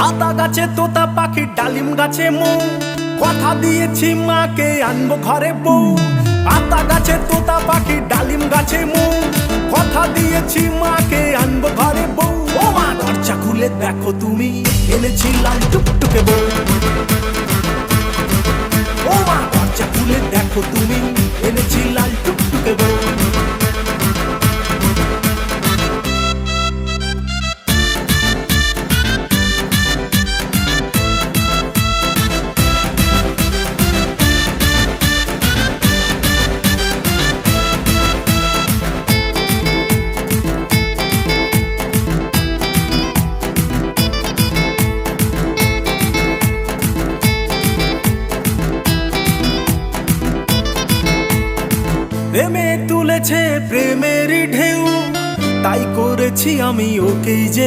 আতা গাছে তোতা পাখি, ডালিম গাছে মৌ, কথা দিয়েছি মাকে আনবো ঘরে বউ। আতা গাছে তোতা পাখি, ডালিম গাছে মৌ, কথা দিয়েছি মাকে আনবো ঘরে বউ। ও মা দরজা খুলে দেখো তুমি, এনেছি লাল টুকটুকে বউ। ও মা দরজা খুলে দেখো তুমি, এনেছি লাল টুকটুকে বউ। প্রেমে তুলেছে প্রেমের ঢেউ, তাই করেছি আমি ওকেই যে